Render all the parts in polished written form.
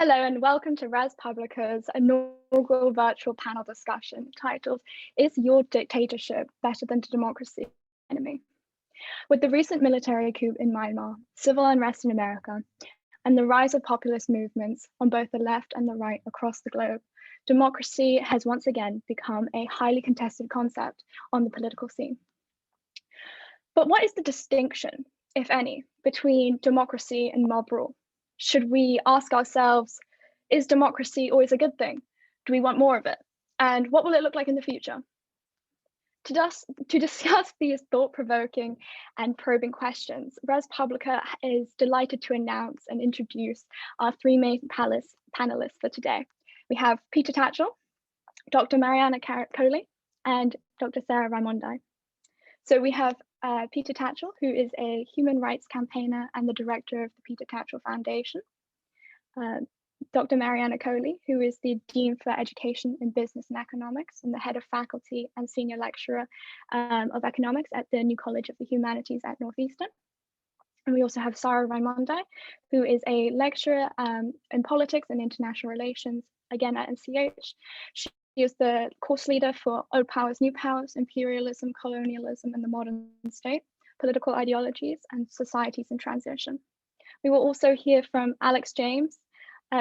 Hello and welcome to Res Publica's inaugural virtual panel discussion titled, Is Your Dictatorship Better Than Democracy Enemy? With the recent military coup in Myanmar, civil unrest in America, and the rise of populist movements on both the left and the right across the globe, democracy has once again become a highly contested concept on the political scene. But what is the distinction, if any, between democracy and mob rule? Should we ask ourselves, is democracy always a good thing? Do we want more of it? And what will it look like in the future? To discuss these thought-provoking and probing questions, Res Publica is delighted to announce and introduce our three main panelists for today. We have Peter Tatchell, Dr. Marianna Koli, and Dr. Sara Raimondi. So we have Peter Tatchell, who is a human rights campaigner and the director of the Peter Tatchell Foundation. Dr. Marianna Koli, who is the Dean for Education in Business and Economics and the head of faculty and senior lecturer of economics at the New College of the Humanities at Northeastern. And we also have Sara Raimondi, who is a lecturer in politics and international relations, again at NCH. She is the course leader for Old Powers, New Powers, Imperialism, Colonialism, and the Modern State, Political Ideologies, and Societies in Transition. We will also hear from Alex James,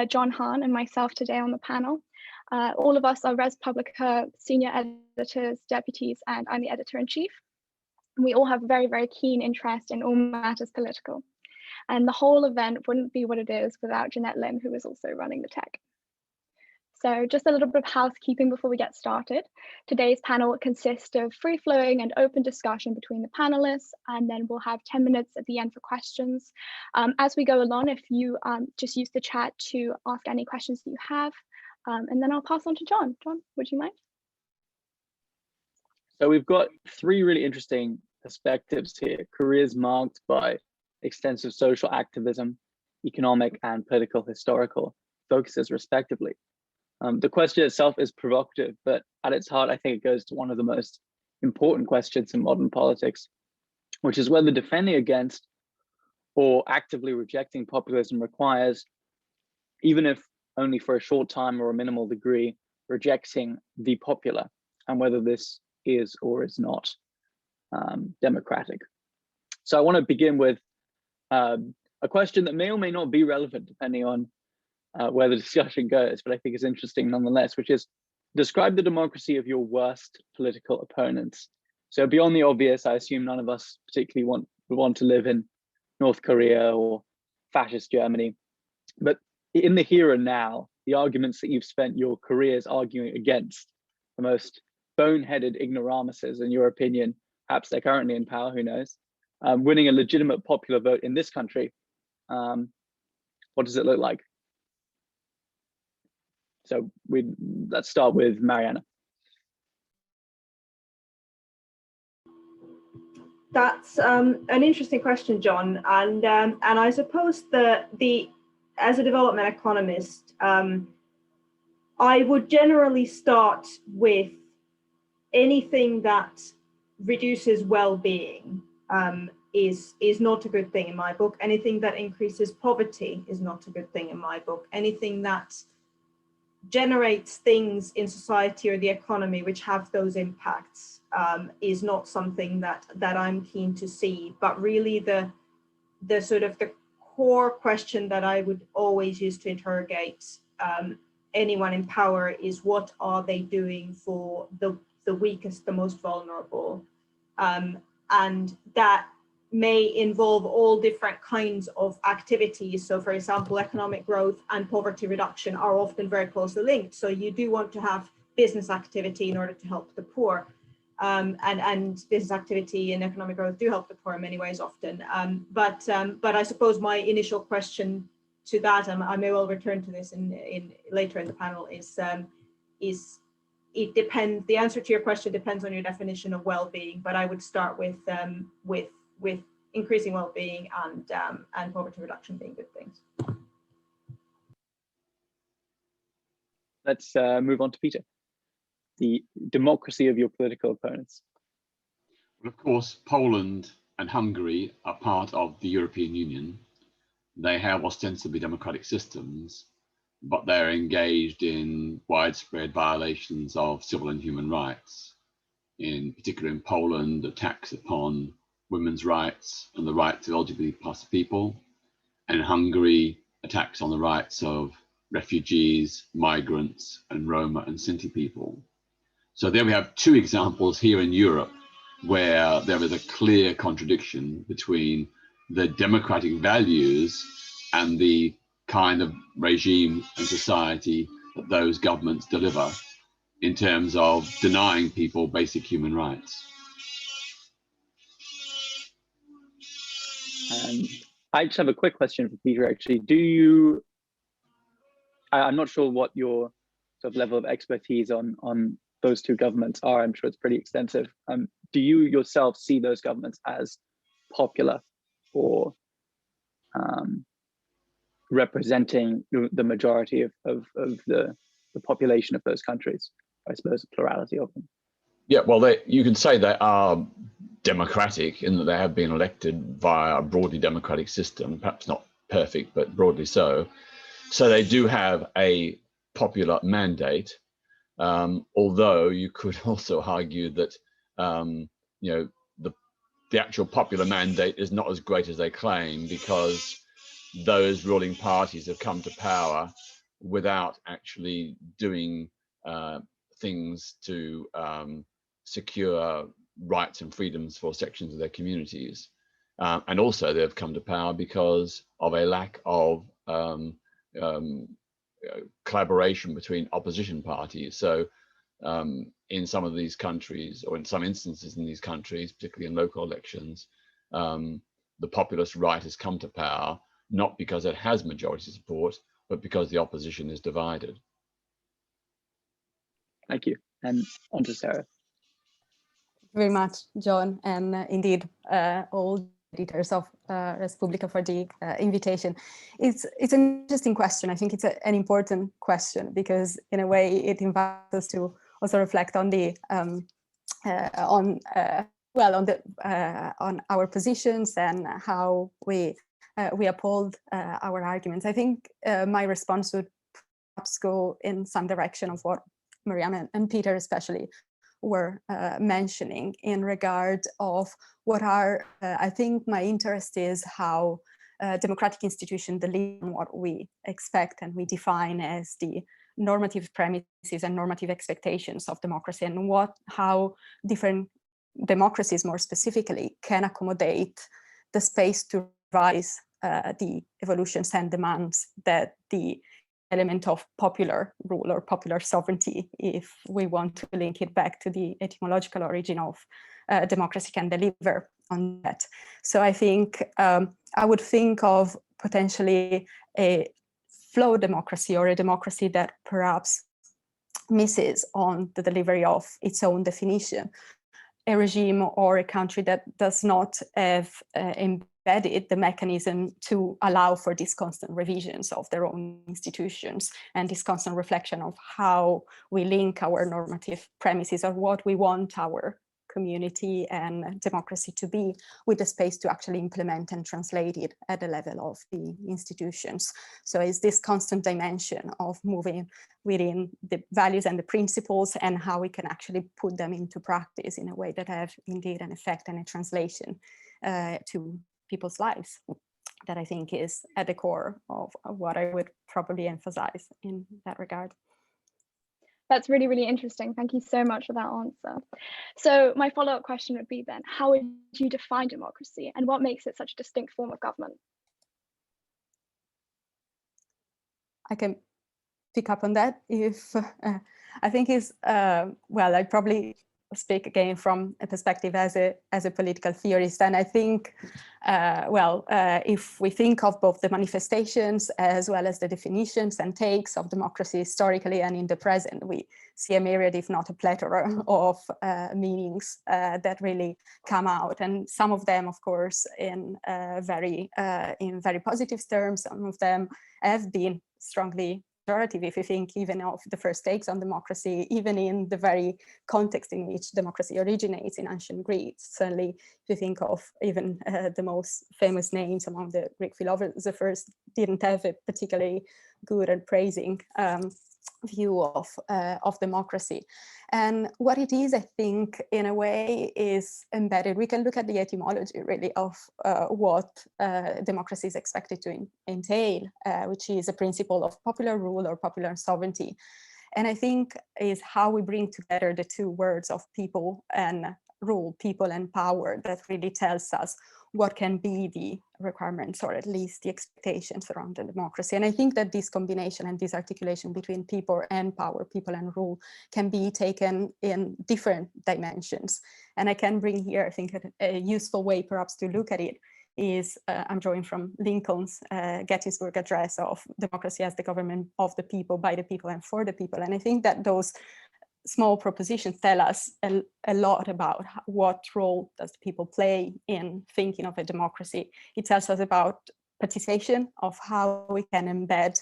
John Hahn, and myself today on the panel. All of us are Res Publica senior editors, deputies, and I'm the editor-in-chief. We all have very, very keen interest in all matters political. And the whole event wouldn't be what it is without Jeanette Lim, who is also running the tech. So just a little bit of housekeeping before we get started. Today's panel will consist of free-flowing and open discussion between the panelists, and then we'll have 10 minutes at the end for questions. As we go along, if you just use the chat to ask any questions that you have, and then I'll pass on to John. John, would you mind? So we've got three really interesting perspectives here, careers marked by extensive social activism, economic and political historical focuses respectively. The question itself is provocative, but at its heart, I think it goes to one of the most important questions in modern politics, which is whether defending against or actively rejecting populism requires, even if only for a short time or a minimal degree, rejecting the popular, and whether this is or is not democratic. So I want to begin with a question that may or may not be relevant depending on where the discussion goes, but I think it's interesting nonetheless, which is describe the democracy of your worst political opponents. So beyond the obvious, I assume none of us particularly want to live in North Korea or fascist Germany, but in the here and now, the arguments that you've spent your careers arguing against, the most boneheaded ignoramuses, in your opinion, perhaps they're currently in power, who knows, winning a legitimate popular vote in this country, what does it look like? So let's start with Marianna. That's an interesting question, John, and I suppose as a development economist, I would generally start with anything that reduces well-being is not a good thing in my book. Anything that increases poverty is not a good thing in my book. Anything that generates things in society or the economy which have those impacts is not something that I'm keen to see. But really the sort of the core question that I would always use to interrogate anyone in power is, what are they doing for the weakest, the most vulnerable? And that may involve all different kinds of activities. So for example, economic growth and poverty reduction are often very closely linked. So you do want to have business activity in order to help the poor. And business activity and economic growth do help the poor in many ways often. But I suppose my initial question to that, and I may well return to this in later in the panel, is it depends. The answer to your question depends on your definition of well-being, but I would start with increasing well-being and poverty reduction being good things. Let's move on to Peter. The democracy of your political opponents. Well, of course, Poland and Hungary are part of the European Union. They have ostensibly democratic systems, but they're engaged in widespread violations of civil and human rights. In particular, in Poland, attacks upon women's rights and the rights of LGBT+ people, and in Hungary, attacks on the rights of refugees, migrants, and Roma and Sinti people. So there we have two examples here in Europe where there is a clear contradiction between the democratic values and the kind of regime and society that those governments deliver in terms of denying people basic human rights. I just have a quick question for Peter, actually. I'm not sure what your sort of level of expertise on those two governments are. I'm sure it's pretty extensive. Do you yourself see those governments as popular or representing the majority of the population of those countries? I suppose a plurality of them. Yeah, well, you could say they are democratic in that they have been elected via a broadly democratic system, perhaps not perfect, but broadly so. So they do have a popular mandate, although you could also argue that you know, the actual popular mandate is not as great as they claim, because those ruling parties have come to power without actually doing things to secure rights and freedoms for sections of their communities. And also they've come to power because of a lack of collaboration between opposition parties. So in some of these countries, or in some instances in these countries, particularly in local elections, the populist right has come to power, not because it has majority support, but because the opposition is divided. Thank you. And on to Sara. Very much, John, and indeed all editors of Publica for the invitation. It's an interesting question. I think it's an important question because, in a way, it invites us to also reflect on the on our positions and how we uphold our arguments. I think my response would perhaps go in some direction of what Marianna and Peter especially were mentioning in regard of what are, I think my interest is how democratic institutions deliver on what we expect and we define as the normative premises and normative expectations of democracy, and how different democracies more specifically can accommodate the space to revise the evolutions and demands that the element of popular rule or popular sovereignty, if we want to link it back to the etymological origin of democracy, can deliver on that. So I think I would think of potentially a flow democracy, or a democracy that perhaps misses on the delivery of its own definition, a regime or a country that does not have embedded the mechanism to allow for these constant revisions of their own institutions and this constant reflection of how we link our normative premises or what we want our community and democracy to be, with the space to actually implement and translate it at the level of the institutions. So it's this constant dimension of moving within the values and the principles and how we can actually put them into practice in a way that have indeed an effect and a translation to people's lives, that I think is at the core of what I would probably emphasize in that regard. That's really, really interesting. Thank you so much for that answer. So my follow-up question would be then, how would you define democracy and what makes it such a distinct form of government? I can pick up on that if I think is, well, I probably speak again from a perspective as a political theorist, and I think if we think of both the manifestations as well as the definitions and takes of democracy historically and in the present, we see a myriad, if not a plethora, of meanings that really come out, and some of them, of course, in very positive terms. Some of them have been strongly pejorative if you think even of the first takes on democracy, even in the very context in which democracy originates in ancient Greece. Certainly, if you think of even the most famous names among the Greek philosophers, didn't have a particularly good and praising view of democracy. And what it is, I think, in a way, is embedded. We can look at the etymology, really, of what democracy is expected to entail, which is a principle of popular rule or popular sovereignty. And I think is how we bring together the two words of people and rule, people and power, that really tells us what can be the requirements, or at least the expectations around the democracy. And I think that this combination and this articulation between people and power, people and rule, can be taken in different dimensions. And I can bring here, I think, a useful way perhaps to look at it is, I'm drawing from Lincoln's Gettysburg Address of democracy as the government of the people, by the people, and for the people. And I think that those small propositions tell us a lot about what role does people play in thinking of a democracy. It tells us about participation, of how we can embed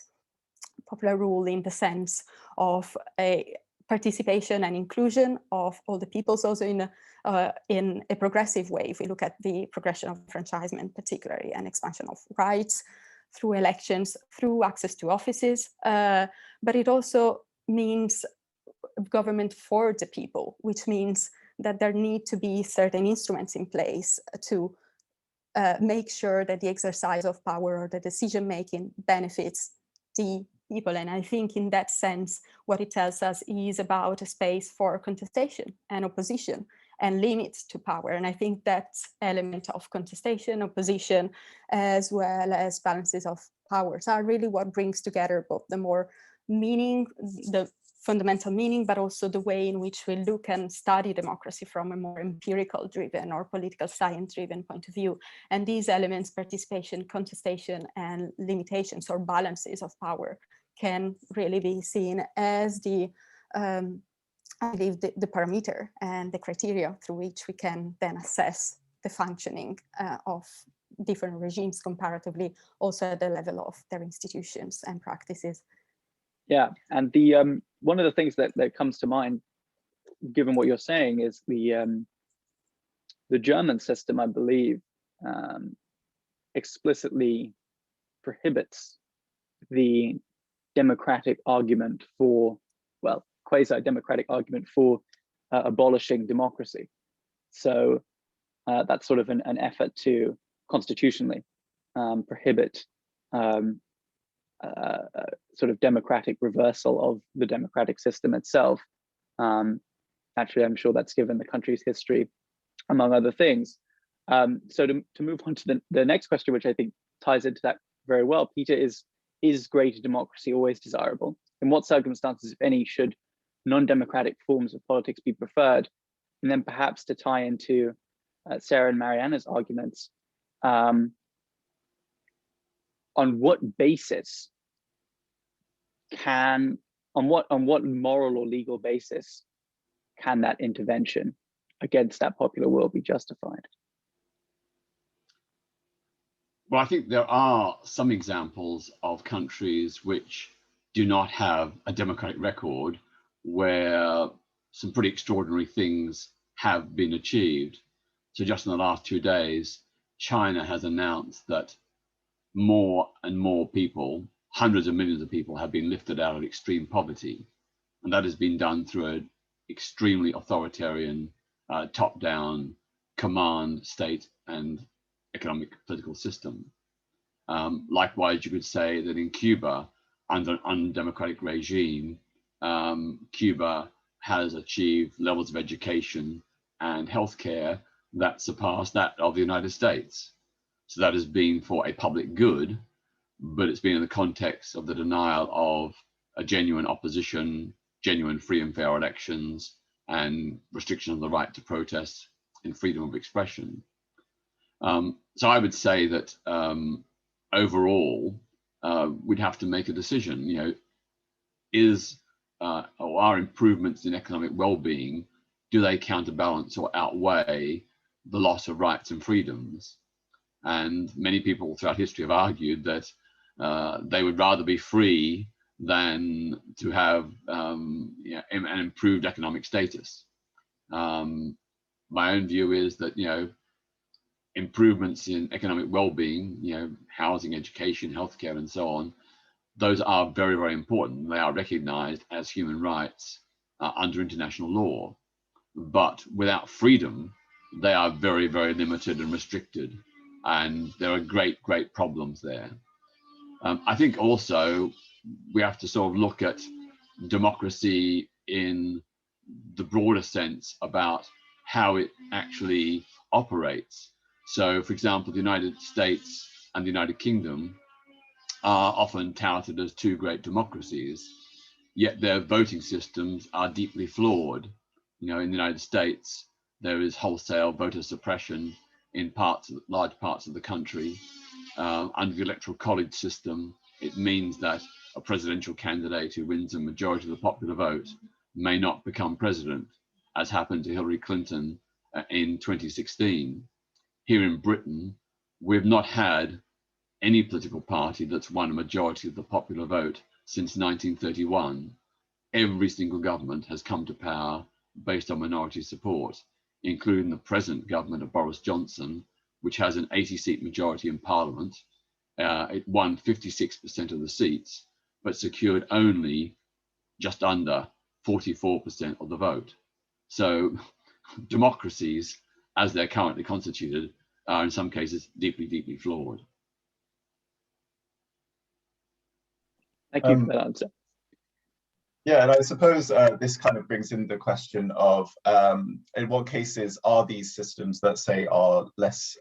popular rule in the sense of a participation and inclusion of all the peoples, also in a progressive way. If we look at the progression of enfranchisement, particularly, and expansion of rights through elections, through access to offices, but it also means government for the people, which means that there need to be certain instruments in place to make sure that the exercise of power or the decision-making benefits the people. And I think in that sense, what it tells us is about a space for contestation and opposition and limits to power. And I think that element of contestation, opposition, as well as balances of powers are really what brings together both the more meaning, the fundamental meaning, but also the way in which we look and study democracy from a more empirical driven or political science driven point of view. And these elements, participation, contestation, and limitations or balances of power, can really be seen as the, I believe, the parameter and the criteria through which we can then assess the functioning of different regimes comparatively, also at the level of their institutions and practices. Yeah, and the one of the things that comes to mind, given what you're saying, is the German system, I believe, explicitly prohibits the democratic argument for, well, quasi-democratic argument for abolishing democracy. So that's sort of an effort to constitutionally prohibit sort of democratic reversal of the democratic system itself. Actually, I'm sure that's given the country's history, among other things. So to move on to the next question, which I think ties into that very well, Peter, is greater democracy always desirable? In what circumstances, if any, should non-democratic forms of politics be preferred? And then perhaps to tie into Sara and Marianna's arguments, on what basis on what moral or legal basis can that intervention against that popular will be justified? Well, I think there are some examples of countries which do not have a democratic record where some pretty extraordinary things have been achieved. So just in the last 2 days, China has announced that more and more people, hundreds of millions of people, have been lifted out of extreme poverty. And that has been done through an extremely authoritarian, top-down command state and economic political system. Likewise, you could say that in Cuba, under an undemocratic regime, Cuba has achieved levels of education and healthcare that surpass that of the United States. So that has been for a public good, but it's been in the context of the denial of a genuine opposition, genuine free and fair elections, and restriction of the right to protest and freedom of expression. So I would say that overall, we'd have to make a decision. You know, are improvements in economic well-being, do they counterbalance or outweigh the loss of rights and freedoms? And many people throughout history have argued that they would rather be free than to have an improved economic status. My own view is that, improvements in economic well-being, housing, education, healthcare, and so on, those are very, very important. They are recognized as human rights under international law. But without freedom, they are very, very limited and restricted. And there are great, great problems there. I think also we have to sort of look at democracy in the broader sense about how it actually operates. So, for example, the United States and the United Kingdom are often touted as two great democracies, yet their voting systems are deeply flawed. In the United States, there is wholesale voter suppression in large parts of the country. Under the electoral college system, it means that a presidential candidate who wins a majority of the popular vote may not become president, as happened to Hillary Clinton in 2016. Here in Britain, we've not had any political party that's won a majority of the popular vote since 1931. Every single government has come to power based on minority support, including the present government of Boris Johnson, which has an 80-seat majority in Parliament. It won 56% of the seats, but secured only just under 44% of the vote. So democracies, as they're currently constituted, are in some cases deeply, deeply flawed. Thank you for that answer. Yeah, and I suppose this kind of brings in the question of in what cases are these systems that say are less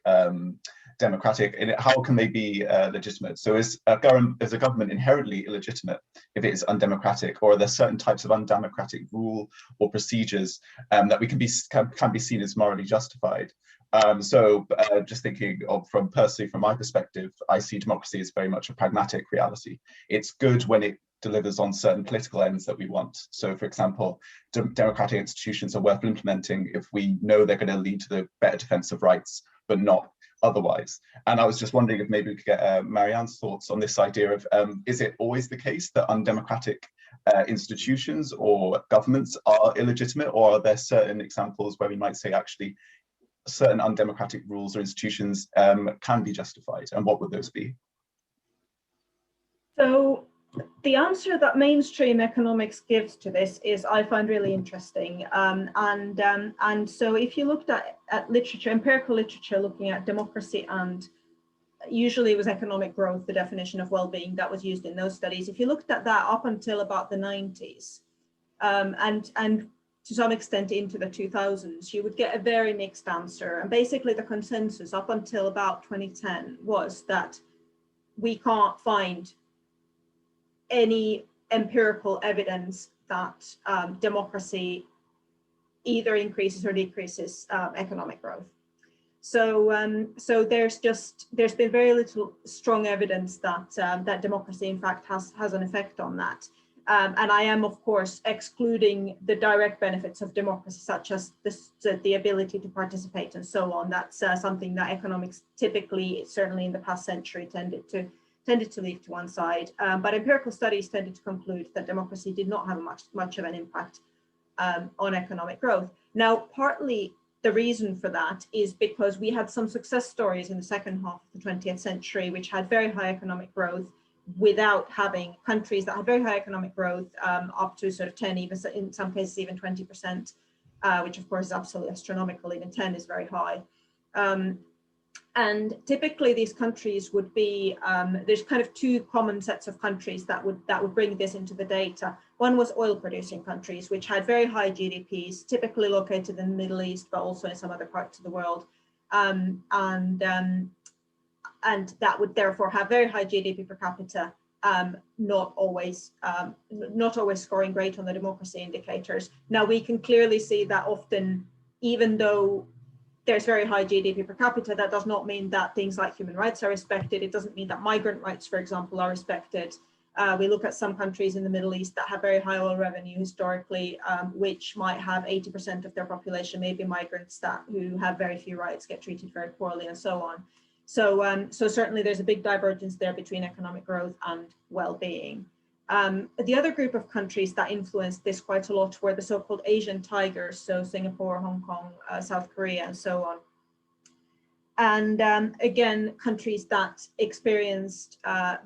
democratic, and how can they be legitimate? So is a government inherently illegitimate if it is undemocratic, or are there certain types of undemocratic rule or procedures that we can be seen as morally justified? Just thinking of from my perspective, I see democracy as very much a pragmatic reality. It's good when it delivers on certain political ends that we want. So, for example, democratic institutions are worth implementing if we know they're going to lead to the better defense of rights, but not otherwise. And I was just wondering if maybe we could get Marianne's thoughts on this idea of, is it always the case that undemocratic institutions or governments are illegitimate, or are there certain examples where we might say actually certain undemocratic rules or institutions can be justified, and what would those be? So the answer that mainstream economics gives to this is, I find really interesting. And so if you looked at literature, empirical literature, looking at democracy, and usually it was economic growth, the definition of well-being that was used in those studies. If you looked at that up until about the 90s, and to some extent into the 2000s, you would get a very mixed answer. And basically the consensus up until about 2010 was that we can't find any empirical evidence that democracy either increases or decreases economic growth. So there's been very little strong evidence that that democracy in fact has an effect on that. And I am, of course, excluding the direct benefits of democracy, such as the ability to participate and so on. That's something that economics typically, certainly in the past century, tended to leave to one side. But empirical studies tended to conclude that democracy did not have much of an impact on economic growth. Now, partly the reason for that is because we had some success stories in the second half of the 20th century, which had very high economic growth, without having countries that had very high economic growth, up to sort of 10, even in some cases even 20%, which of course is absolutely astronomical. Even 10 is very high. And typically these countries would be, there's kind of two common sets of countries that would bring this into the data. One was oil producing countries, which had very high GDPs, typically located in the Middle East, but also in some other parts of the world. And that would therefore have very high GDP per capita, not always scoring great on the democracy indicators. Now we can clearly see that often, even though there's very high GDP per capita, that does not mean that things like human rights are respected. It doesn't mean that migrant rights, for example, are respected. We look at some countries in the Middle East that have very high oil revenue historically, which might have 80% of their population, maybe migrants who have very few rights, get treated very poorly, and so on. So certainly there's a big divergence there between economic growth and well-being. The other group of countries that influenced this quite a lot were the so-called Asian tigers, so Singapore, Hong Kong, South Korea, and so on. And again, countries that experienced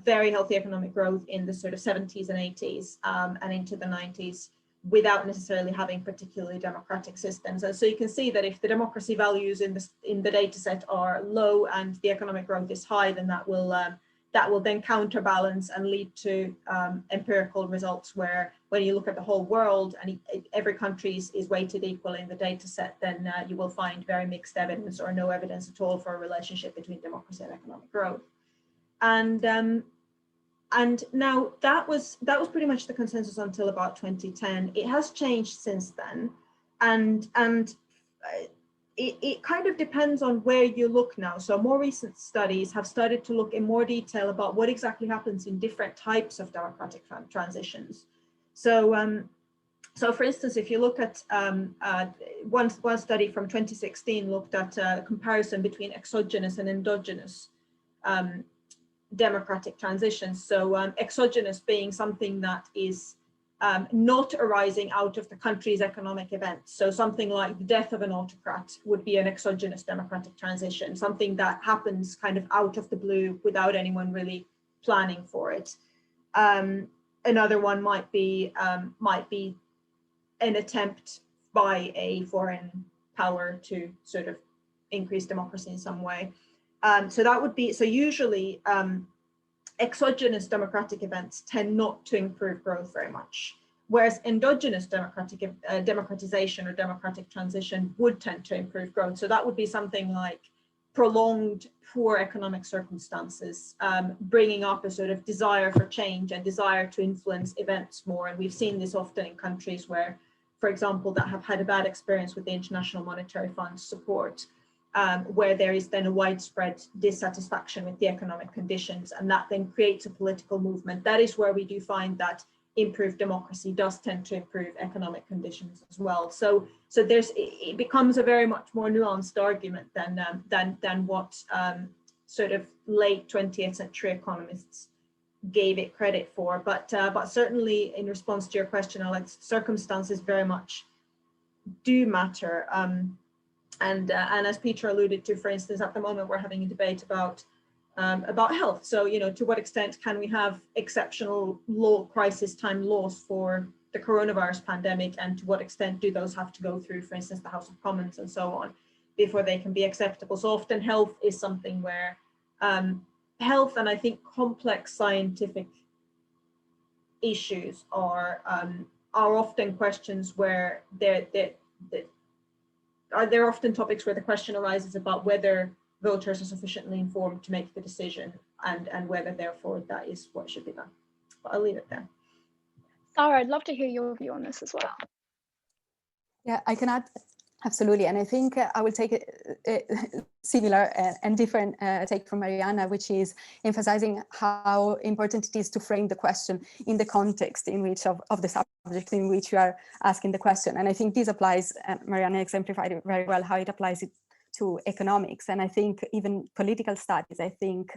very healthy economic growth in the sort of 70s and 80s and into the 90s without necessarily having particularly democratic systems. And so you can see that if the democracy values in the data set are low and the economic growth is high, then that will then counterbalance and lead to empirical results where when you look at the whole world and every country is weighted equally in the data set, then you will find very mixed evidence or no evidence at all for a relationship between democracy and economic growth. And now that was pretty much the consensus until about 2010. It has changed since then, and it kind of depends on where you look now. So more recent studies have started to look in more detail about what exactly happens in different types of democratic transitions. So, so for instance, if you look at one study from 2016 looked at a comparison between exogenous and endogenous democratic transitions. So exogenous being something that is not arising out of the country's economic events. So something like the death of an autocrat would be an exogenous democratic transition, something that happens kind of out of the blue without anyone really planning for it. Another one might be an attempt by a foreign power to sort of increase democracy in some way. So that would be, so usually exogenous democratic events tend not to improve growth very much, whereas endogenous democratization or democratic transition would tend to improve growth. So that would be something like prolonged poor economic circumstances, bringing up a sort of desire for change and desire to influence events more. And we've seen this often in countries where, for example, that have had a bad experience with the International Monetary Fund's support, where there is then a widespread dissatisfaction with the economic conditions, and that then creates a political movement. That is where we do find that improved democracy does tend to improve economic conditions as well. So it becomes a very much more nuanced argument than what sort of late 20th century economists gave it credit for. But certainly in response to your question, Alex, circumstances very much do matter. And as Peter alluded to, for instance, at the moment we're having a debate about health. So, you know, to what extent can we have exceptional crisis time laws for the coronavirus pandemic, and to what extent do those have to go through, for instance, the House of Commons and so on, before they can be acceptable? So often health is something where health and I think complex scientific issues are often questions where they're often topics where the question arises about whether voters are sufficiently informed to make the decision, and whether therefore that is what should be done. But I'll leave it there. Sara, I'd love to hear your view on this as well. Yeah, I can add, absolutely. And I think I will take a similar and different take from Marianna, which is emphasizing how important it is to frame the question in the context in which of the subject in which you are asking the question. And I think this applies, and Marianna exemplified it very well, how it applies it to economics. And I think even political studies, I think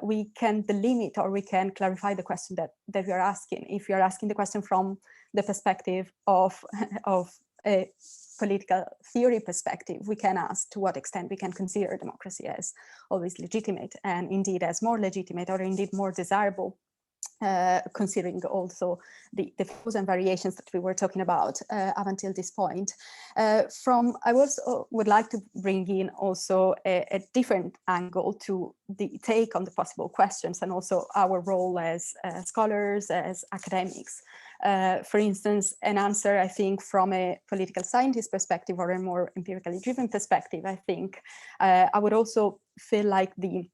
we can delimit or we can clarify the question that we are asking. If you are asking the question from the perspective of a political theory perspective, we can ask to what extent we can consider democracy as always legitimate, and indeed as more legitimate or indeed more desirable, considering also the flaws and variations that we were talking about up until this point. I also would like to bring in also a different angle to the take on the possible questions, and also our role as scholars, as academics. For instance, an answer, I think, from a political scientist perspective or a more empirically driven perspective, I think I would also feel like the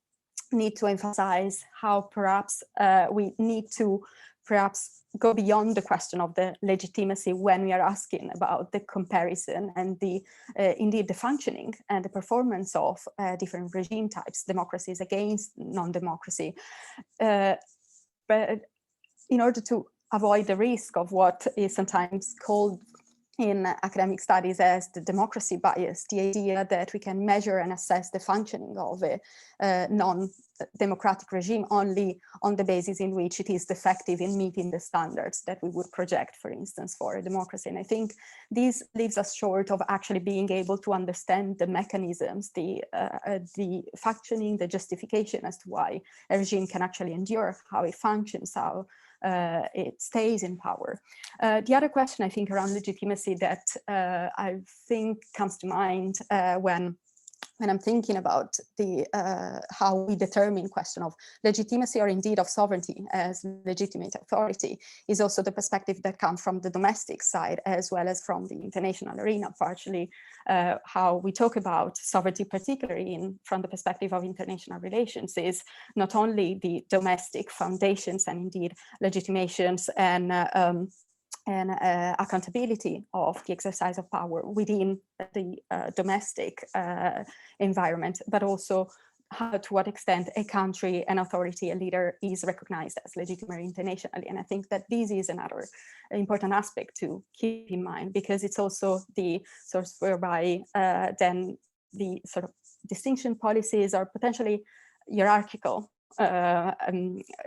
need to emphasize how perhaps we need to perhaps go beyond the question of the legitimacy when we are asking about the comparison and the indeed the functioning and the performance of different regime types, democracies against non-democracy, but in order to avoid the risk of what is sometimes called in academic studies as the democracy bias, the idea that we can measure and assess the functioning of a non-democratic regime only on the basis in which it is defective in meeting the standards that we would project, for instance, for a democracy. And I think this leaves us short of actually being able to understand the mechanisms, the functioning, the justification as to why a regime can actually endure, how it functions, how it stays in power. The other question, I think, around legitimacy that I think comes to mind when I'm thinking about the how we determine question of legitimacy or indeed of sovereignty as legitimate authority is also the perspective that comes from the domestic side as well as from the international arena, partially how we talk about sovereignty, particularly from the perspective of international relations, is not only the domestic foundations and indeed legitimations and accountability of the exercise of power within the domestic environment, but also how, to what extent a country, an authority, a leader is recognized as legitimate internationally. And I think that this is another important aspect to keep in mind, because it's also the source whereby then the sort of distinction policies are potentially hierarchical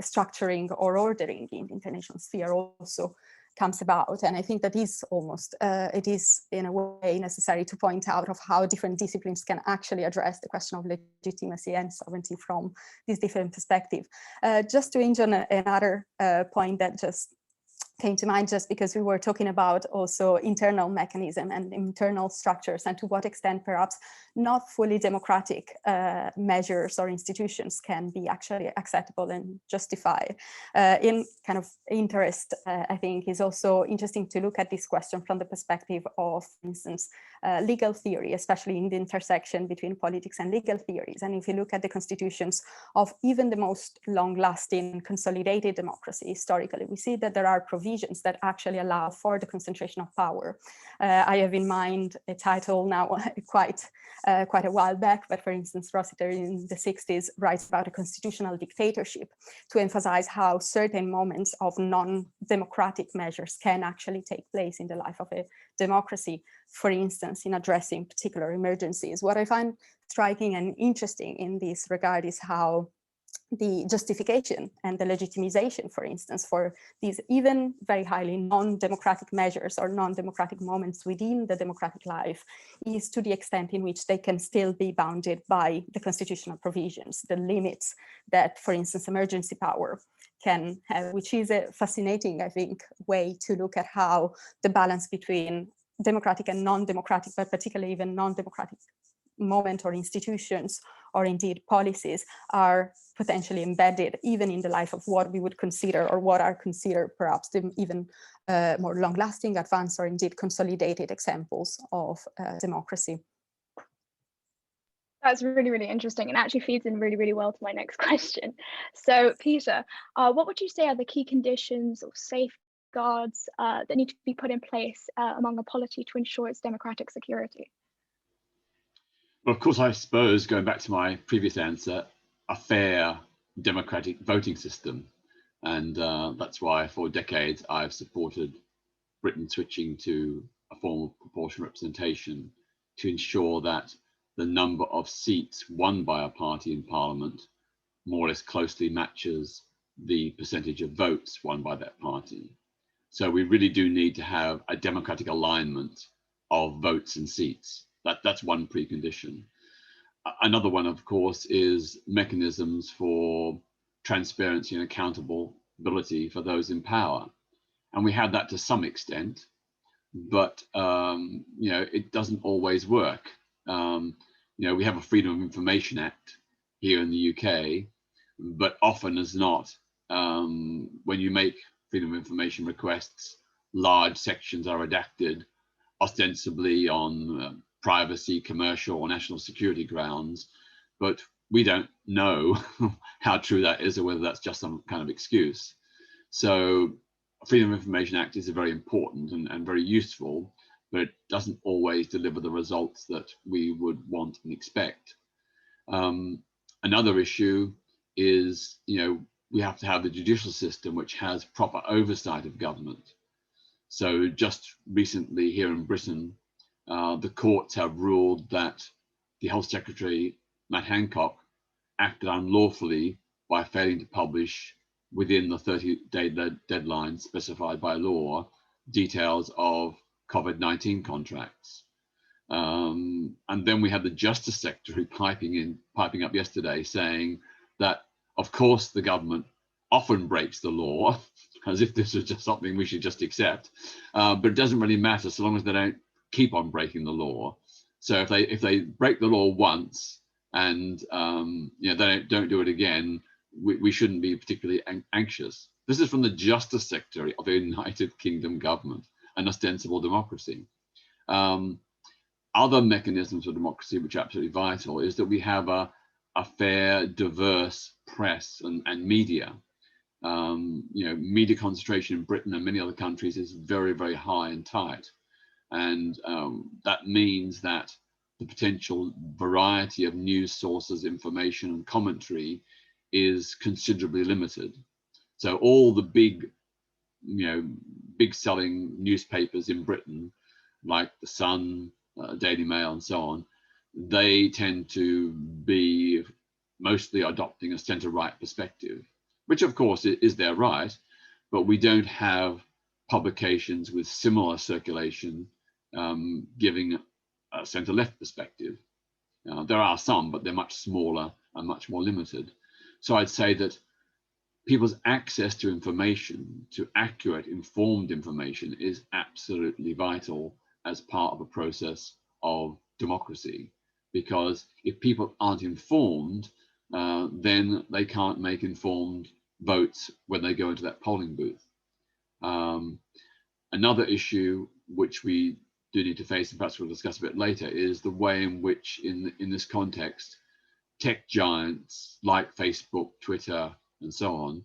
structuring or ordering in the international sphere also comes about. And I think that is almost, it is in a way necessary to point out of how different disciplines can actually address the question of legitimacy and sovereignty from this different perspective. Just to hinge on another point that just came to mind, just because we were talking about also internal mechanism and internal structures, and to what extent perhaps not fully democratic measures or institutions can be actually acceptable and justified. In kind of interest, I think is also interesting to look at this question from the perspective of, for instance, legal theory, especially in the intersection between politics and legal theories. And if you look at the constitutions of even the most long-lasting consolidated democracy historically, we see that there are provisions that actually allow for the concentration of power. I have in mind a title now quite a while back, but for instance, Rossiter in the 60s writes about a constitutional dictatorship to emphasize how certain moments of non-democratic measures can actually take place in the life of a democracy, for instance, in addressing particular emergencies. What I find striking and interesting in this regard is how the justification and the legitimization, for instance, for these even very highly non-democratic measures or non-democratic moments within the democratic life is to the extent in which they can still be bounded by the constitutional provisions, the limits that, for instance, emergency power can have, which is a fascinating, I think, way to look at how the balance between democratic and non-democratic, but particularly even non-democratic moment or institutions or indeed policies are potentially embedded even in the life of what we would consider or what are considered perhaps the even more long-lasting, advanced or indeed consolidated examples of democracy. That's really, really interesting and actually feeds in really, really well to my next question. So Peter, what would you say are the key conditions or safeguards that need to be put in place among a polity to ensure its democratic security? Well, of course, I suppose, going back to my previous answer, a fair democratic voting system. And that's why for decades I've supported Britain switching to a form of proportional representation to ensure that the number of seats won by a party in Parliament more or less closely matches the percentage of votes won by that party. So we really do need to have a democratic alignment of votes and seats. That's one precondition. Another one, of course, is mechanisms for transparency and accountability for those in power. And we have that to some extent, but you know, it doesn't always work. You know, we have a Freedom of Information Act here in the UK, but often as not, when you make freedom of information requests, large sections are redacted, ostensibly on privacy, commercial or national security grounds, but we don't know how true that is or whether that's just some kind of excuse. So Freedom of Information Act is very important and very useful, but it doesn't always deliver the results that we would want and expect. Another issue is, you know, we have to have the judicial system which has proper oversight of government. So just recently here in Britain, the courts have ruled that the Health Secretary, Matt Hancock, acted unlawfully by failing to publish within the 30-day deadline specified by law details of COVID-19 contracts. And then we had the Justice Secretary piping up yesterday saying that, of course, the government often breaks the law, as if this was just something we should just accept, but it doesn't really matter so long as they don't keep on breaking the law. So if they break the law once and they don't do it again, we shouldn't be particularly anxious. This is from the Justice Secretary of the United Kingdom government, an ostensible democracy. Other mechanisms of democracy which are absolutely vital is that we have a fair, diverse press and media. Media concentration in Britain and many other countries is very, very high and tight. And that means that the potential variety of news sources, information and commentary is considerably limited. So all the big selling newspapers in Britain, like The Sun, Daily Mail and so on, they tend to be mostly adopting a centre-right perspective, which of course is their right, but we don't have publications with similar circulation giving a centre-left perspective. There are some, but they're much smaller and much more limited. So I'd say that people's access to information, to accurate, informed information, is absolutely vital as part of a process of democracy. Because if people aren't informed, then they can't make informed votes when they go into that polling booth. Another issue which we do need to face, and perhaps we'll discuss a bit later, is the way in which in this context, tech giants like Facebook, Twitter, and so on,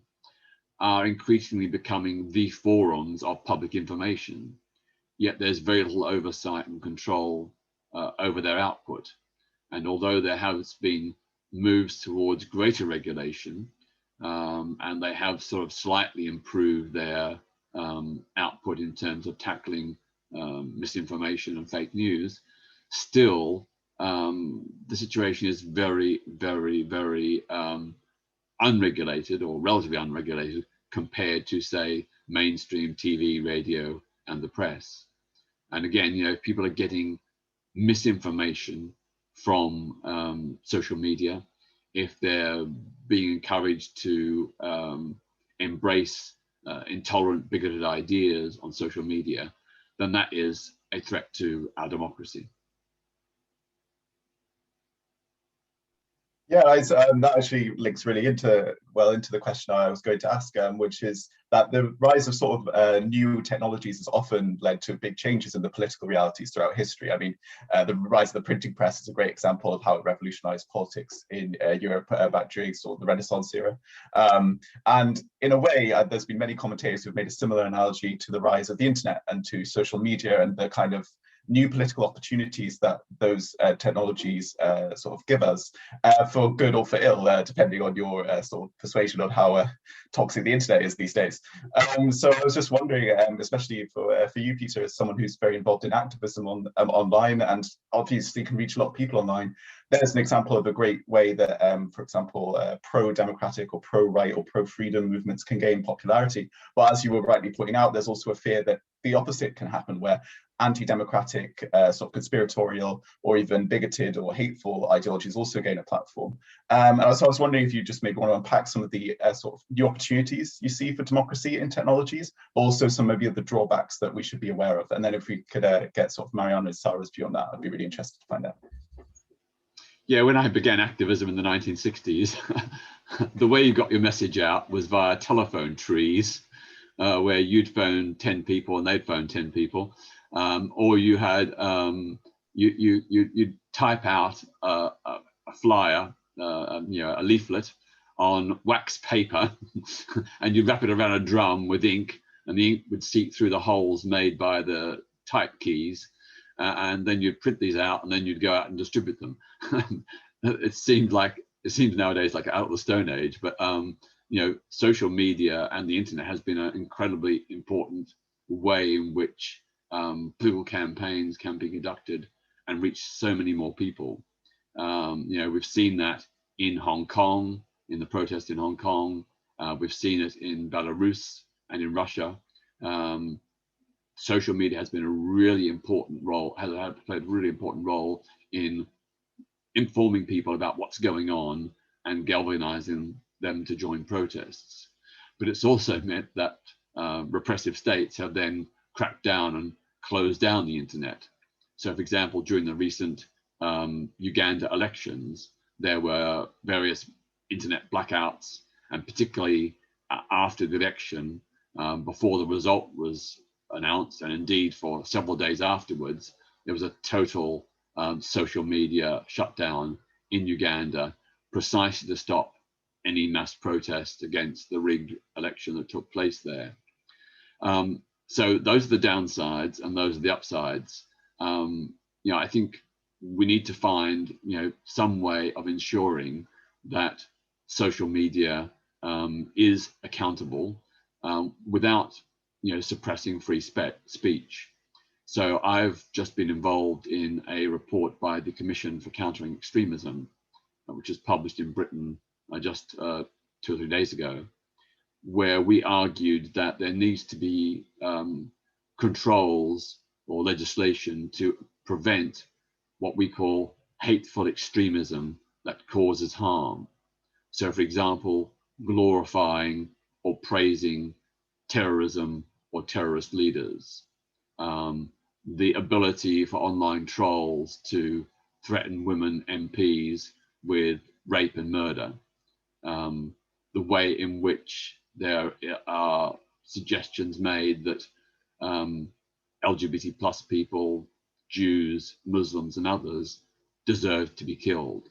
are increasingly becoming the forums of public information, yet there's very little oversight and control over their output. And although there has been moves towards greater regulation, and they have sort of slightly improved their output in terms of tackling misinformation and fake news, still the situation is very, very, very unregulated, or relatively unregulated, compared to, say, mainstream TV, radio, and the press. And again, if people are getting misinformation from social media, if they're being encouraged to embrace intolerant, bigoted ideas on social media, then that is a threat to our democracy. Yeah, that actually links really into the question I was going to ask, which is that the rise of sort of new technologies has often led to big changes in the political realities throughout history. I mean, the rise of the printing press is a great example of how it revolutionized politics in Europe back during sort of the Renaissance era. And in a way, there's been many commentators who've made a similar analogy to the rise of the internet and to social media and the kind of new political opportunities that those technologies sort of give us, for good or for ill, depending on your sort of persuasion on how toxic the internet is these days. So I was just wondering, especially for you, Peter, as someone who's very involved in activism online and obviously can reach a lot of people online, there's an example of a great way that, for example, pro-democratic or pro-right or pro-freedom movements can gain popularity. But as you were rightly pointing out, there's also a fear that the opposite can happen, where anti-democratic, sort of conspiratorial or even bigoted or hateful ideologies also gain a platform. And so I was wondering if you just maybe want to unpack some of the sort of new opportunities you see for democracy in technologies, but also some maybe of the drawbacks that we should be aware of. And then if we could get sort of Marianna and Sara's view on that, I'd be really interested to find out. Yeah, when I began activism in the 1960s, the way you got your message out was via telephone trees, where you'd phone 10 people and they'd phone 10 people. Or you had you'd type out a flyer, a leaflet on wax paper, and you'd wrap it around a drum with ink, and the ink would seep through the holes made by the type keys, and then you'd print these out, and then you'd go out and distribute them. It seems nowadays like out of the Stone Age, but social media and the internet has been an incredibly important way in which political campaigns can be conducted and reach so many more people. We've seen that in Hong Kong, in the protest in Hong Kong. We've seen it in Belarus and in Russia. Social media has been a really important role, has played a really important role in informing people about what's going on and galvanizing them to join protests. But it's also meant that repressive states have then cracked down and closed down the internet. So, for example, during the recent Uganda elections, there were various internet blackouts, and particularly after the election, before the result was announced, and indeed for several days afterwards, there was a total social media shutdown in Uganda, precisely to stop any mass protest against the rigged election that took place there. So those are the downsides, and those are the upsides. I think we need to find, some way of ensuring that social media is accountable without, suppressing free speech. So I've just been involved in a report by the Commission for Countering Extremism, which was published in Britain just 2 or 3 days ago, where we argued that there needs to be controls or legislation to prevent what we call hateful extremism that causes harm. So, for example, glorifying or praising terrorism or terrorist leaders, the ability for online trolls to threaten women MPs with rape and murder, the way in which there are suggestions made that LGBT plus people, Jews, Muslims, and others deserve to be killed.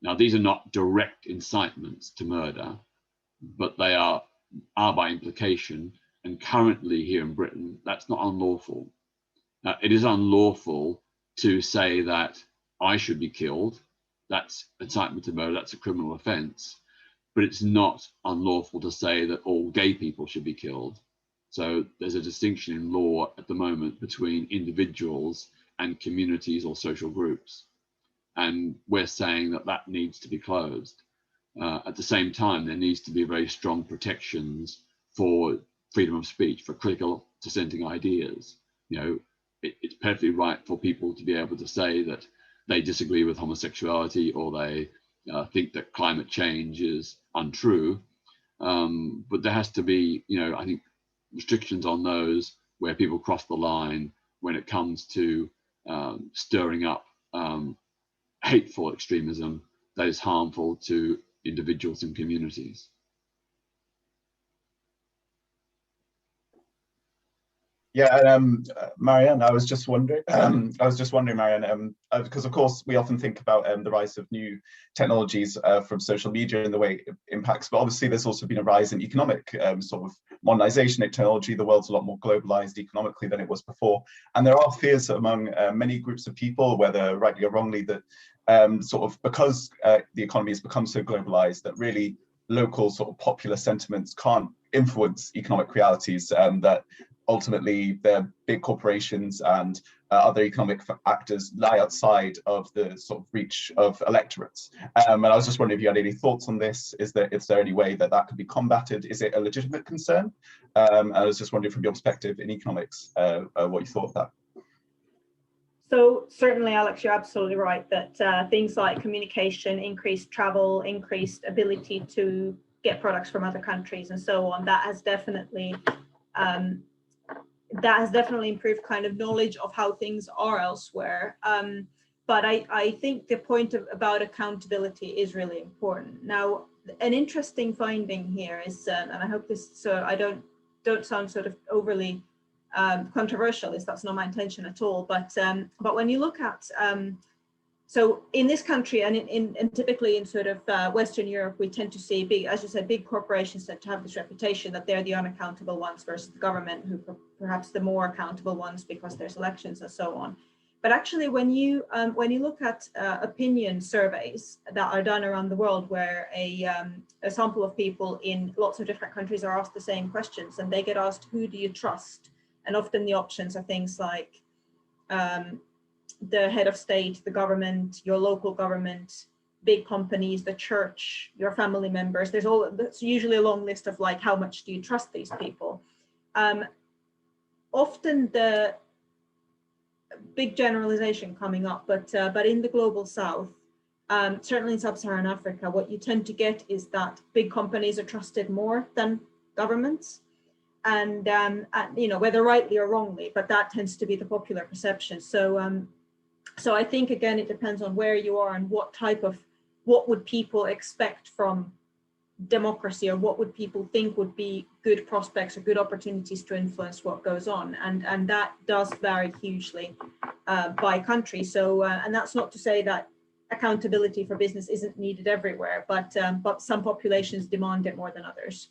Now, these are not direct incitements to murder, but they are by implication, and currently here in Britain, that's not unlawful. It is unlawful to say that I should be killed. That's incitement to murder, that's a criminal offence. But it's not unlawful to say that all gay people should be killed. So there's a distinction in law at the moment between individuals and communities or social groups. And we're saying that that needs to be closed. At the same time, there needs to be very strong protections for freedom of speech, for critical dissenting ideas. It's perfectly right for people to be able to say that they disagree with homosexuality, or they think that climate change is untrue. But there has to be, I think, restrictions on those where people cross the line when it comes to stirring up hateful extremism that is harmful to individuals and communities. Yeah, and Marianna, I was just wondering, Marianna, because of course we often think about the rise of new technologies from social media and the way it impacts, but obviously there's also been a rise in economic sort of modernization of technology. The world's a lot more globalized economically than it was before, and there are fears among many groups of people, whether rightly or wrongly, that sort of because the economy has become so globalized that really local sort of popular sentiments can't influence economic realities, that ultimately the big corporations and other economic actors lie outside of the sort of reach of electorates. And I was just wondering if you had any thoughts on this. Is there any way that could be combated? Is it a legitimate concern? I was just wondering from your perspective in economics, what you thought of that. So certainly, Alex, you're absolutely right that things like communication, increased travel, increased ability to get products from other countries and so on, that has definitely improved kind of knowledge of how things are elsewhere. But I think the point about accountability is really important. Now, an interesting finding here is, and I hope this, so I don't sound sort of overly controversial, that's not my intention at all, but when you look at, so in this country and typically in sort of Western Europe, we tend to see big, as you said, big corporations that have this reputation that they're the unaccountable ones versus the government, who perhaps the more accountable ones because there's elections and so on. But actually, when you look at opinion surveys that are done around the world, where a sample of people in lots of different countries are asked the same questions, and they get asked, who do you trust And often the options are things like the head of state, the government, your local government, big companies, the church, your family members. That's usually a long list of like, how much do you trust these people? Often the big generalization coming up, but in the global south, certainly in sub-Saharan Africa, what you tend to get is that big companies are trusted more than governments, and you know, whether rightly or wrongly, but that tends to be the popular perception. So I think again, it depends on where you are and what would people expect from democracy, or what would people think would be good prospects or good opportunities to influence what goes on, and that does vary hugely by country. So and that's not to say that accountability for business isn't needed everywhere, but some populations demand it more than others.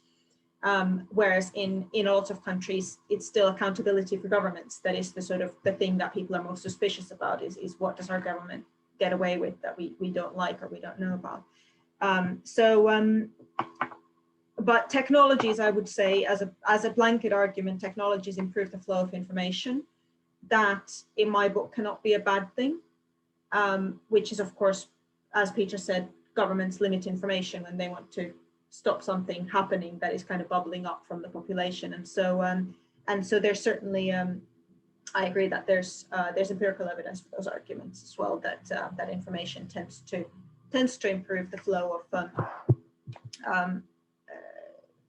Whereas in a lot of countries, it's still accountability for governments that is the sort of the thing that people are most suspicious about, is what does our government get away with that we don't like or we don't know about. But technologies, I would say, as a blanket argument, technologies improve the flow of information. That, in my book, cannot be a bad thing, which is, of course, as Peter said, governments limit information when they want to stop something happening that is kind of bubbling up from the population. And so there's certainly, I agree that there's empirical evidence for those arguments as well, that that information tends to improve the flow of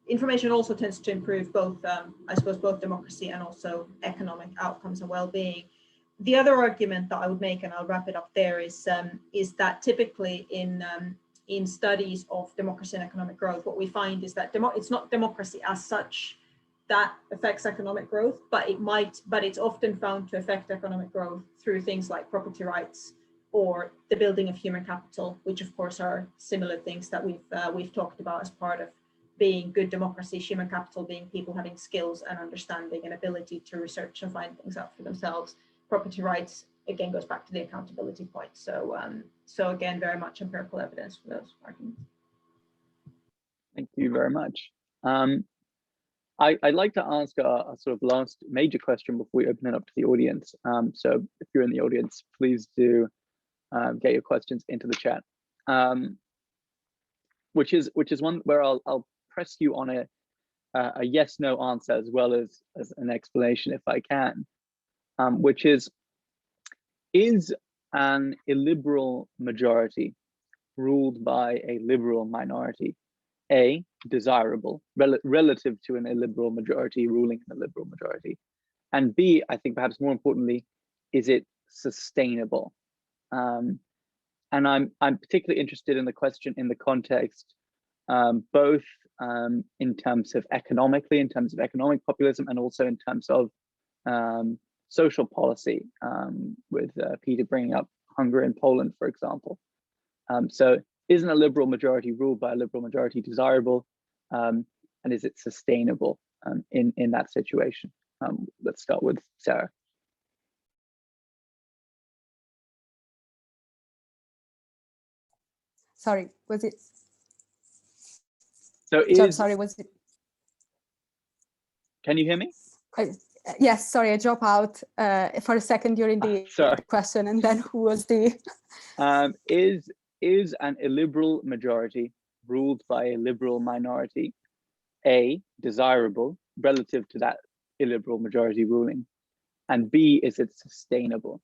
information. Also tends to improve both, I suppose, both democracy and also economic outcomes and well-being. The other argument that I would make, and I'll wrap it up there, is that typically in studies of democracy and economic growth, what we find is that it's not democracy as such that affects economic growth, but it's often found to affect economic growth through things like property rights or the building of human capital, which of course are similar things that we've talked about as part of being good democracy. Human capital being people having skills and understanding and ability to research and find things out for themselves. Property rights, again, goes back to the accountability point. So again, very much empirical evidence for those arguments. Thank you very much. I'd like to ask a sort of last major question before we open it up to the audience. So if you're in the audience, please do get your questions into the chat, which is one where I'll press you on a yes/no answer as well as an explanation if I can, which is an illiberal majority ruled by a liberal minority A, desirable relative to an illiberal majority ruling an illiberal majority, and B, I think perhaps more importantly, is it sustainable? And I'm particularly interested in the question in the context both in terms of economic populism, and also in terms of social policy, with Peter bringing up Hungary and Poland, for example. So isn't a liberal majority ruled by a liberal majority desirable, and is it sustainable in that situation? Let's start with Sara. Sorry, was it? So sorry, was it? Can you hear me? Yes, sorry, I dropped out for a second during the question, and then who was the? Is an illiberal majority ruled by a liberal minority A, desirable relative to that illiberal majority ruling, and B, is it sustainable?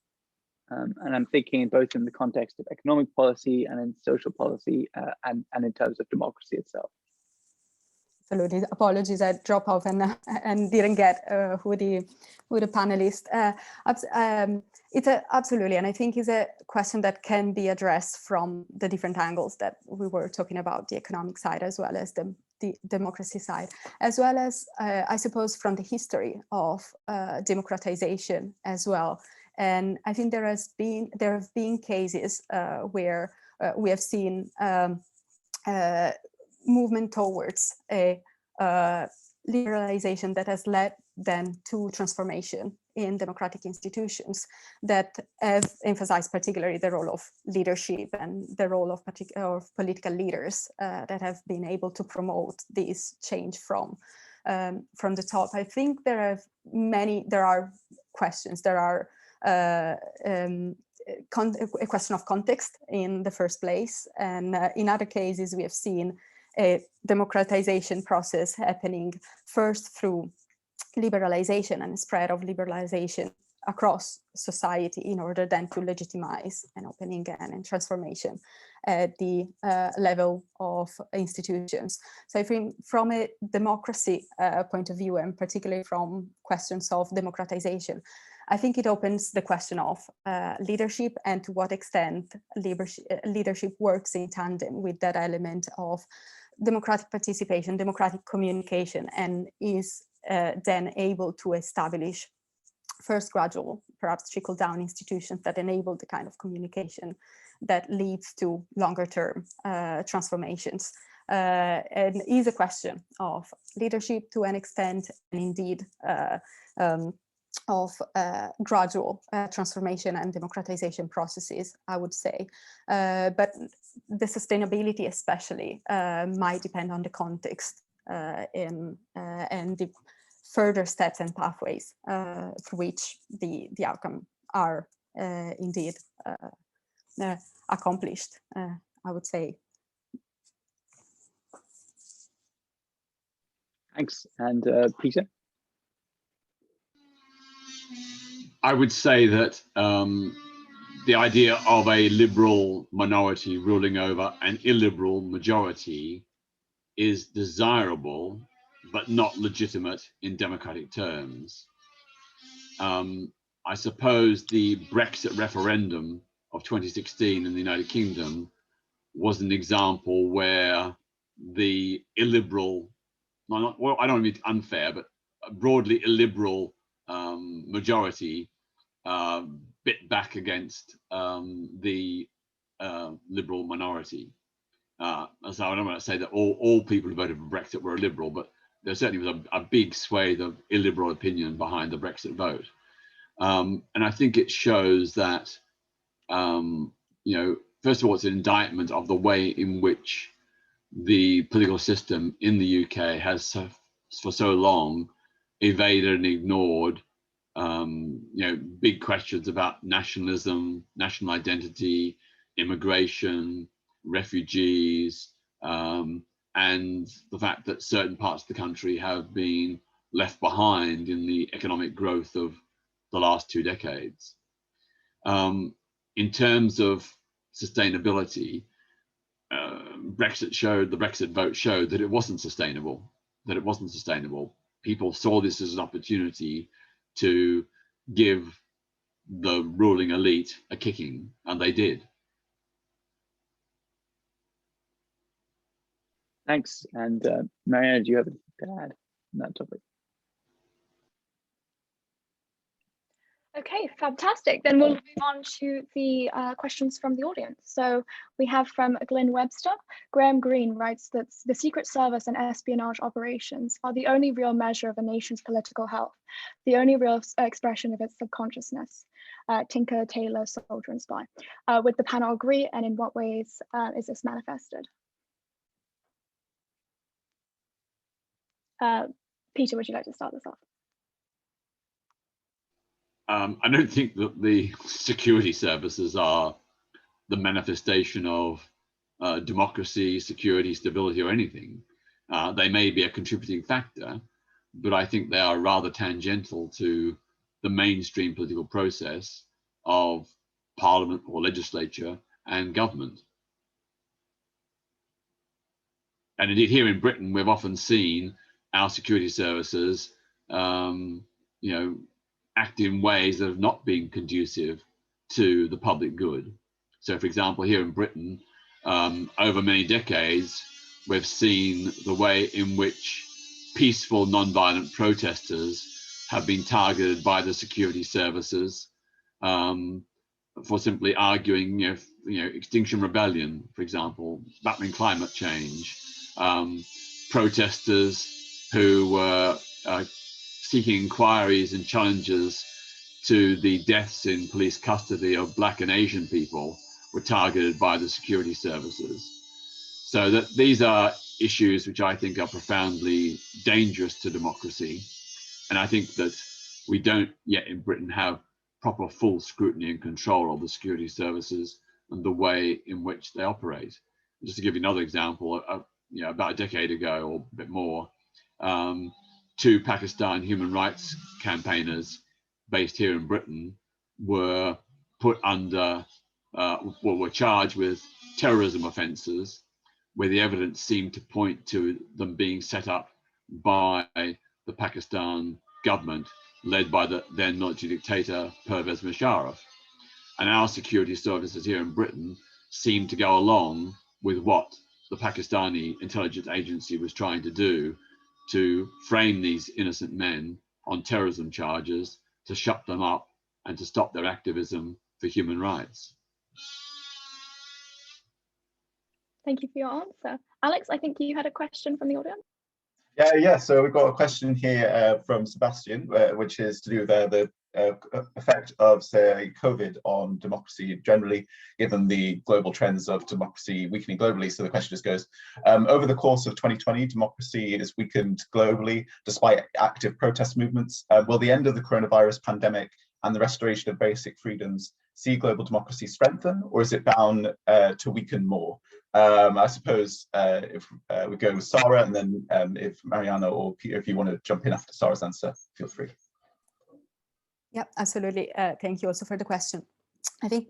And I'm thinking both in the context of economic policy and in social policy, and in terms of democracy itself. Absolutely. Apologies, I dropped off and didn't get who the panelist. It's absolutely, and I think it's a question that can be addressed from the different angles that we were talking about, the economic side as well as the democracy side, as well as I suppose from the history of democratization as well. And I think there have been cases where we have seen movement towards a liberalization that has led then to transformation in democratic institutions that have emphasized particularly the role of leadership and the role of political leaders that have been able to promote this change from the top. I think there have there are questions. There are a question of context in the first place, and in other cases we have seen a democratization process happening first through liberalization and spread of liberalization across society in order then to legitimize an opening and transformation at the level of institutions. So I think from a democracy point of view, and particularly from questions of democratization, I think it opens the question of leadership and to what extent leadership works in tandem with that element of democratic participation, democratic communication, and is then able to establish first gradual, perhaps trickle-down institutions that enable the kind of communication that leads to longer-term transformations. And is a question of leadership to an extent, and indeed of gradual transformation and democratization processes, I would say. But the sustainability especially might depend on the context and the further steps and pathways through which the outcome are indeed accomplished, I would say. Thanks. And Peter? I would say that the idea of a liberal minority ruling over an illiberal majority is desirable, but not legitimate in democratic terms. I suppose the Brexit referendum of 2016 in the United Kingdom was an example where the illiberal, well, I don't mean unfair, but a broadly illiberal majority bit back against the liberal minority. So I don't want to say that all people who voted for Brexit were liberal, but there certainly was a big swathe of illiberal opinion behind the Brexit vote. And I think it shows that, first of all, it's an indictment of the way in which the political system in the UK has for so long evaded and ignored big questions about nationalism, national identity, immigration, refugees, and the fact that certain parts of the country have been left behind in the economic growth of the last 2 decades. In terms of sustainability, the Brexit vote showed that it wasn't sustainable, People saw this as an opportunity to give the ruling elite a kicking, and they did. Thanks. And Marianna, do you have anything to add on that topic? Okay, fantastic. Then we'll move on to the questions from the audience. So we have from Glenn Webster. Graham Greene writes that the Secret Service and espionage operations are the only real measure of a nation's political health, the only real expression of its subconsciousness. Tinker, Taylor, Soldier and Spy. Would the panel agree, and in what ways is this manifested? Peter, would you like to start this off? I don't think that the security services are the manifestation of democracy, security, stability, or anything. They may be a contributing factor, but I think they are rather tangential to the mainstream political process of parliament or legislature and government. And indeed, here in Britain, we've often seen our security services, act in ways that have not been conducive to the public good. So, for example, here in Britain, over many decades, we've seen the way in which peaceful, non-violent protesters have been targeted by the security services for simply arguing, Extinction Rebellion, for example, battling climate change, protesters who were seeking inquiries and challenges to the deaths in police custody of Black and Asian people were targeted by the security services. So that these are issues which I think are profoundly dangerous to democracy. And I think that we don't yet in Britain have proper full scrutiny and control of the security services and the way in which they operate. Just to give you another example, about a decade ago or a bit more, 2 Pakistan human rights campaigners based here in Britain were put under, were charged with terrorism offences, where the evidence seemed to point to them being set up by the Pakistan government, led by the then military dictator Pervez Musharraf. And our security services here in Britain seemed to go along with what the Pakistani intelligence agency was trying to do, to frame these innocent men on terrorism charges, to shut them up and to stop their activism for human rights. Thank you for your answer. Alex, I think you had a question from the audience. Yeah. So we've got a question here from Sebastian, which is to do with the effect of, say, COVID on democracy generally, given the global trends of democracy weakening globally. So the question just goes, over the course of 2020, democracy is weakened globally despite active protest movements. Will the end of the coronavirus pandemic and the restoration of basic freedoms see global democracy strengthen, or is it bound to weaken more? I suppose if we go with Sara, and then if Marianna or Peter, if you want to jump in after Sara's answer, feel free. Yeah, absolutely. Thank you also for the question. I think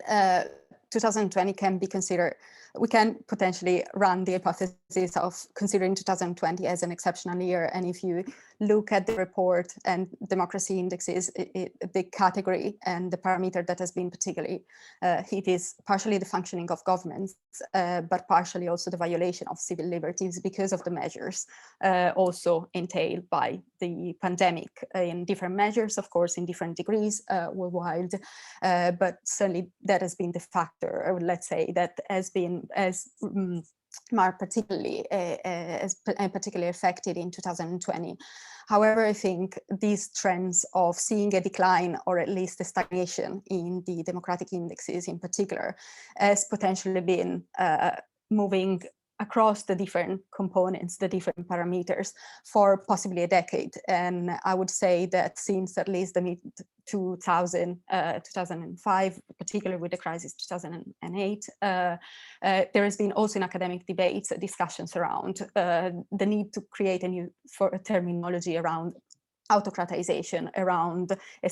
2020 can be considered, we can potentially run the hypothesis of considering 2020 as an exceptional year. And if you look at the report and democracy indexes, the category and the parameter that has been particularly hit is partially the functioning of governments, but partially also the violation of civil liberties because of the measures also entailed by the pandemic in different measures, of course, in different degrees worldwide. But certainly that has been the factor, or let's say, that has been particularly affected in 2020. However, I think these trends of seeing a decline or at least a stagnation in the democratic indexes in particular has potentially been moving across the different components, the different parameters for possibly a decade. And I would say that since at least the mid-2005, particularly with the crisis 2008, there has been also in academic debates, discussions around the need to create a new terminology around autocratization, around a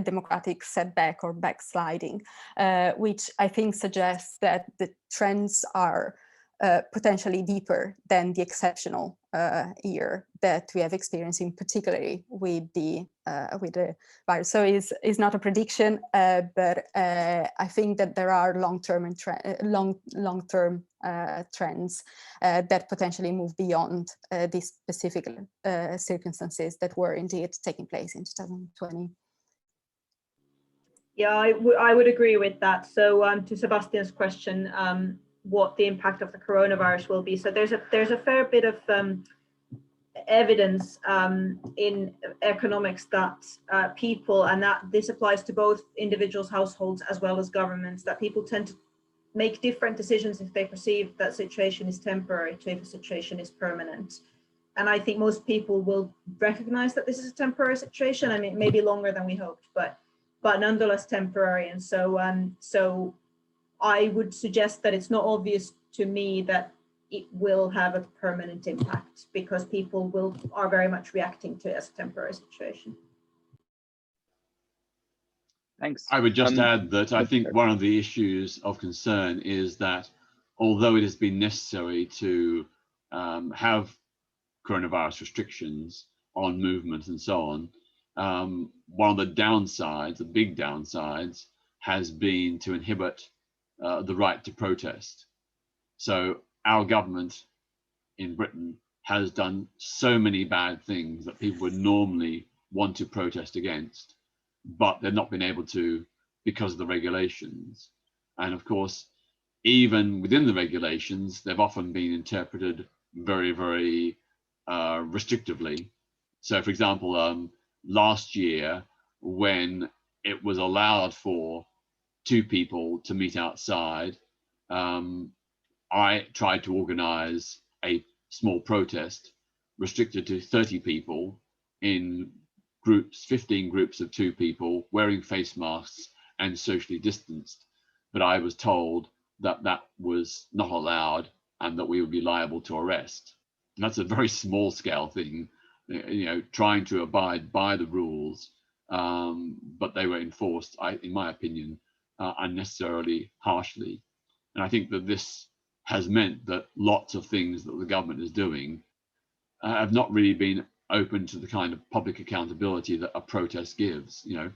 democratic setback or backsliding, which I think suggests that the trends are potentially deeper than the exceptional year that we have experienced, in particularly with the virus. So it's not a prediction, but I think that there are long-term trends that potentially move beyond these specific circumstances that were indeed taking place in 2020. Yeah, I would agree with that. So to Sebastian's question, what the impact of the coronavirus will be. So there's a fair bit of evidence in economics that people, and that this applies to both individuals, households, as well as governments, that people tend to make different decisions if they perceive that situation is temporary to if a situation is permanent. And I think most people will recognize that this is a temporary situation. I mean, maybe longer than we hoped, but nonetheless temporary. And so so I would suggest that it's not obvious to me that it will have a permanent impact, because people are very much reacting to it as a temporary situation. Thanks. I would just add that I think one of the issues of concern is that although it has been necessary to have coronavirus restrictions on movement and so on, one of the downsides, the big downsides, has been to inhibit the right to protest. So our government in Britain has done so many bad things that people would normally want to protest against, but they've not been able to because of the regulations. And of course, even within the regulations, they've often been interpreted very, very restrictively. So for example, last year, when it was allowed for 2 people to meet outside, I tried to organize a small protest restricted to 30 people in groups, 15 groups of 2 people, wearing face masks and socially distanced. But I was told that that was not allowed and that we would be liable to arrest. And that's a very small scale thing, you know, trying to abide by the rules, but they were enforced, in my opinion, unnecessarily harshly. And I think that this has meant that lots of things that the government is doing have not really been open to the kind of public accountability that a protest gives. You know,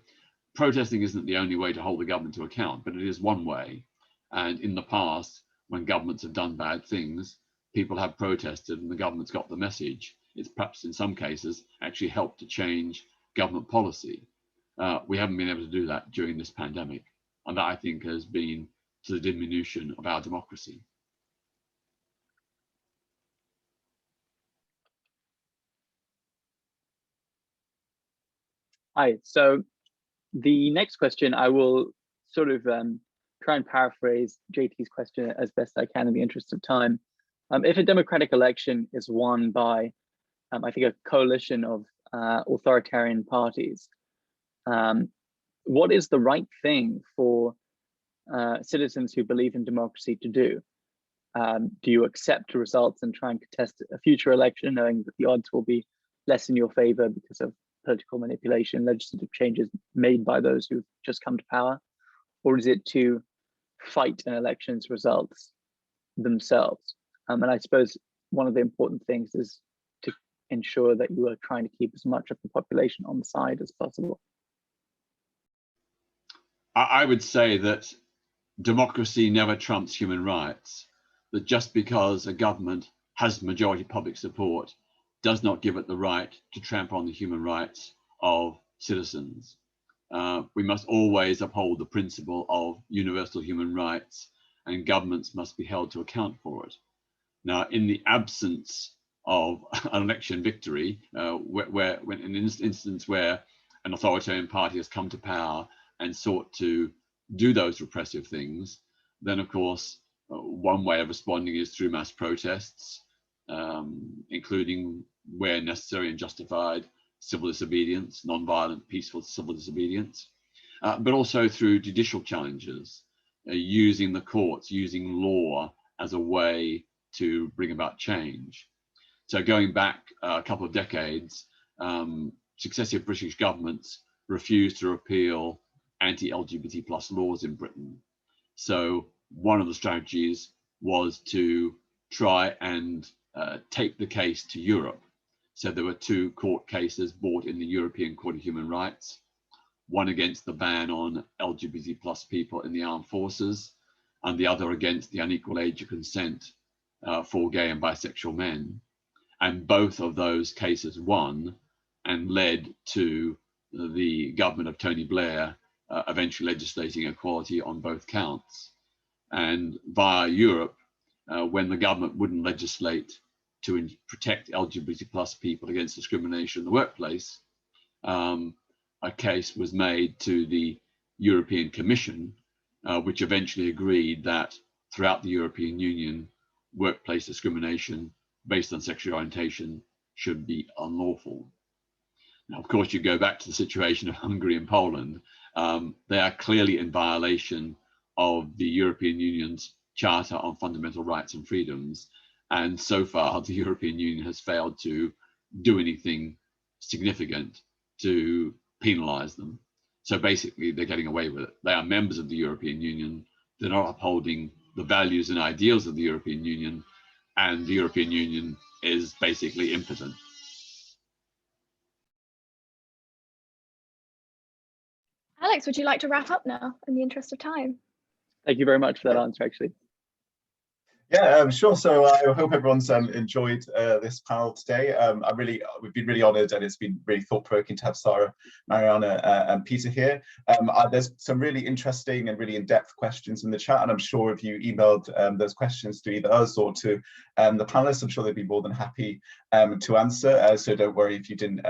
protesting isn't the only way to hold the government to account, but it is one way. And in the past, when governments have done bad things, people have protested and the government's got the message. It's perhaps in some cases actually helped to change government policy. We haven't been able to do that during this pandemic. And that, I think, has been to the diminution of our democracy. Hi, so the next question, I will sort of try and paraphrase JT's question as best I can in the interest of time. If a democratic election is won by, I think, a coalition of authoritarian parties, what is the right thing for citizens who believe in democracy to do? Do you accept the results and try and contest a future election, knowing that the odds will be less in your favor because of political manipulation, legislative changes made by those who've just come to power? Or is it to fight an election's results themselves? And I suppose one of the important things is to ensure that you are trying to keep as much of the population on the side as possible. I would say that democracy never trumps human rights, that just because a government has majority public support does not give it the right to trample on the human rights of citizens. We must always uphold the principle of universal human rights, and governments must be held to account for it. Now, in the absence of an election victory, when in an instance where an authoritarian party has come to power and sought to do those repressive things, then of course, one way of responding is through mass protests, including, where necessary and justified, civil disobedience, non-violent, peaceful civil disobedience, but also through judicial challenges, using the courts, using law as a way to bring about change. So going back a couple of decades, successive British governments refused to repeal anti-LGBT plus laws in Britain. So one of the strategies was to try and take the case to Europe. So there were 2 court cases brought in the European Court of Human Rights, one against the ban on LGBT plus people in the armed forces, and the other against the unequal age of consent for gay and bisexual men. And both of those cases won and led to the government of Tony Blair eventually legislating equality on both counts. And via Europe, when the government wouldn't legislate to protect LGBT plus people against discrimination in the workplace, a case was made to the European Commission, which eventually agreed that throughout the European Union, workplace discrimination based on sexual orientation should be unlawful. Now, of course, you go back to the situation of Hungary and Poland. They are clearly in violation of the European Union's Charter on Fundamental Rights and Freedoms. And so far, the European Union has failed to do anything significant to penalize them. So basically, they're getting away with it. They are members of the European Union. They're not upholding the values and ideals of the European Union. And the European Union is basically impotent. Alex, would you like to wrap up now in the interest of time? Thank you very much for that answer, actually. Yeah, sure. So I hope everyone's enjoyed this panel today. We've been really honoured, and it's been really thought-provoking to have Sara, Marianna, and Peter here. There's some really interesting and really in-depth questions in the chat, and I'm sure if you emailed those questions to either us or to the panelists, I'm sure they'd be more than happy to answer. So don't worry if you didn't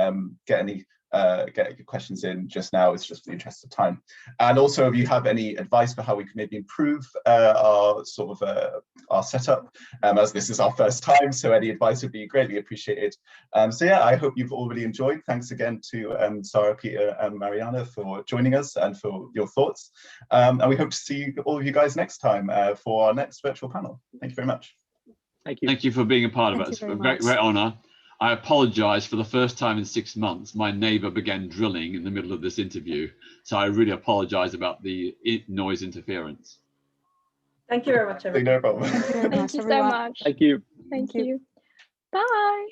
get any get your questions in just now. It's just for the interest of time. And also, if you have any advice for how we can maybe improve our sort of our setup, as this is our first time, so any advice would be greatly appreciated. So yeah, I hope you've all really enjoyed. Thanks again to Sara, Peter, and Marianna for joining us and for your thoughts. And we hope to see all of you guys next time for our next virtual panel. Thank you very much. Thank you. Thank you for being a part of it. It's a great honour. I apologise for the first time in 6 months. My neighbour began drilling in the middle of this interview, so I really apologise about the noise interference. Thank you very much, everyone. No problem. Thank you so much. Thank you. Thank you. Bye.